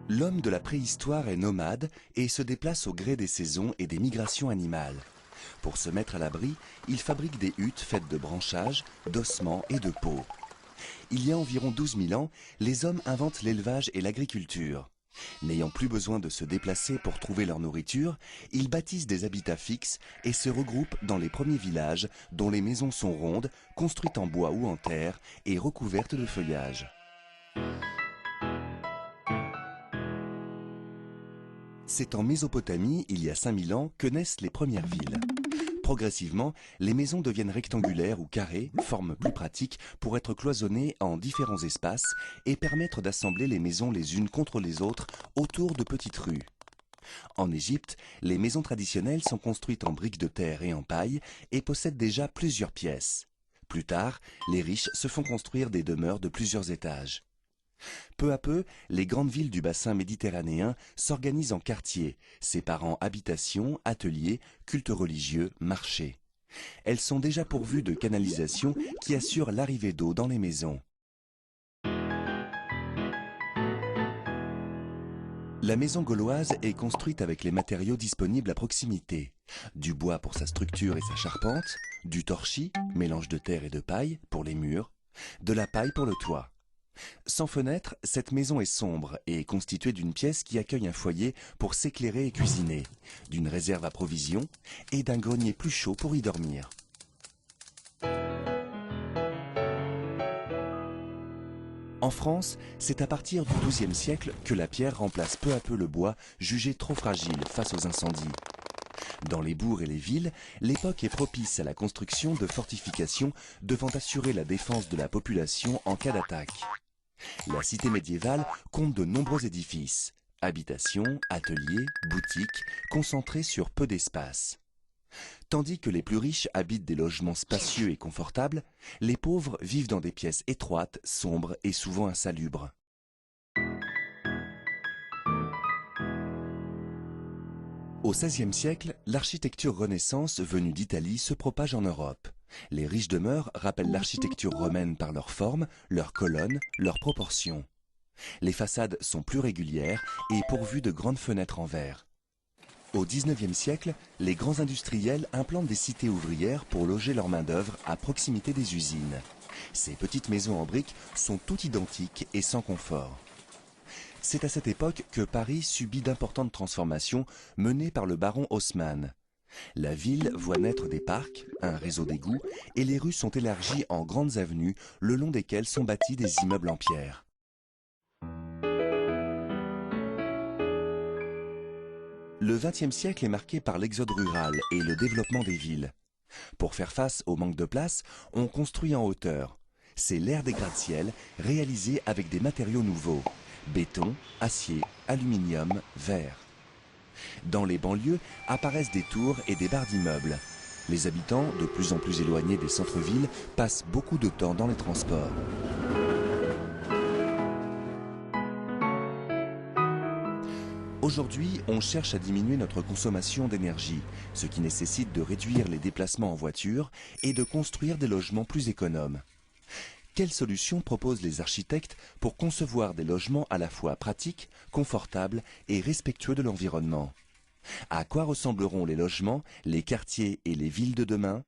L'homme de la préhistoire est nomade et se déplace au gré des saisons et des migrations animales. Pour se mettre à l'abri, il fabrique des huttes faites de branchages, d'ossements et de peaux. Il y a environ 12 000 ans, les hommes inventent l'élevage et l'agriculture. N'ayant plus besoin de se déplacer pour trouver leur nourriture, ils bâtissent des habitats fixes et se regroupent dans les premiers villages dont les maisons sont rondes, construites en bois ou en terre et recouvertes de feuillage. C'est en Mésopotamie, il y a 5000 ans, que naissent les premières villes. Progressivement, les maisons deviennent rectangulaires ou carrées, forme plus pratique pour être cloisonnées en différents espaces et permettre d'assembler les maisons les unes contre les autres autour de petites rues. En Égypte, les maisons traditionnelles sont construites en briques de terre et en paille et possèdent déjà plusieurs pièces. Plus tard, les riches se font construire des demeures de plusieurs étages. Peu à peu, les grandes villes du bassin méditerranéen s'organisent en quartiers, séparant habitations, ateliers, cultes religieux, marchés. Elles sont déjà pourvues de canalisations qui assurent l'arrivée d'eau dans les maisons. La maison gauloise est construite avec les matériaux disponibles à proximité. Du bois pour sa structure et sa charpente, du torchis, mélange de terre et de paille, pour les murs, de la paille pour le toit. Sans fenêtre, cette maison est sombre et est constituée d'une pièce qui accueille un foyer pour s'éclairer et cuisiner, d'une réserve à provisions et d'un grenier plus chaud pour y dormir. En France, c'est à partir du XIIe siècle que la pierre remplace peu à peu le bois, jugé trop fragile face aux incendies. Dans les bourgs et les villes, l'époque est propice à la construction de fortifications devant assurer la défense de la population en cas d'attaque. La cité médiévale compte de nombreux édifices, habitations, ateliers, boutiques, concentrés sur peu d'espace. Tandis que les plus riches habitent des logements spacieux et confortables, les pauvres vivent dans des pièces étroites, sombres et souvent insalubres. Au XVIe siècle, l'architecture Renaissance venue d'Italie se propage en Europe. Les riches demeures rappellent l'architecture romaine par leur forme, leurs colonnes, leurs proportions. Les façades sont plus régulières et pourvues de grandes fenêtres en verre. Au XIXe siècle, les grands industriels implantent des cités ouvrières pour loger leur main-d'œuvre à proximité des usines. Ces petites maisons en briques sont toutes identiques et sans confort. C'est à cette époque que Paris subit d'importantes transformations menées par le baron Haussmann. La ville voit naître des parcs, un réseau d'égouts, et les rues sont élargies en grandes avenues le long desquelles sont bâtis des immeubles en pierre. Le XXe siècle est marqué par l'exode rural et le développement des villes. Pour faire face au manque de place, on construit en hauteur. C'est l'ère des gratte-ciel réalisée avec des matériaux nouveaux. Béton, acier, aluminium, verre. Dans les banlieues apparaissent des tours et des barres d'immeubles. Les habitants, de plus en plus éloignés des centres-villes, passent beaucoup de temps dans les transports. Aujourd'hui, on cherche à diminuer notre consommation d'énergie, ce qui nécessite de réduire les déplacements en voiture et de construire des logements plus économes. Quelles solutions proposent les architectes pour concevoir des logements à la fois pratiques, confortables et respectueux de l'environnement? À quoi ressembleront les logements, les quartiers et les villes de demain?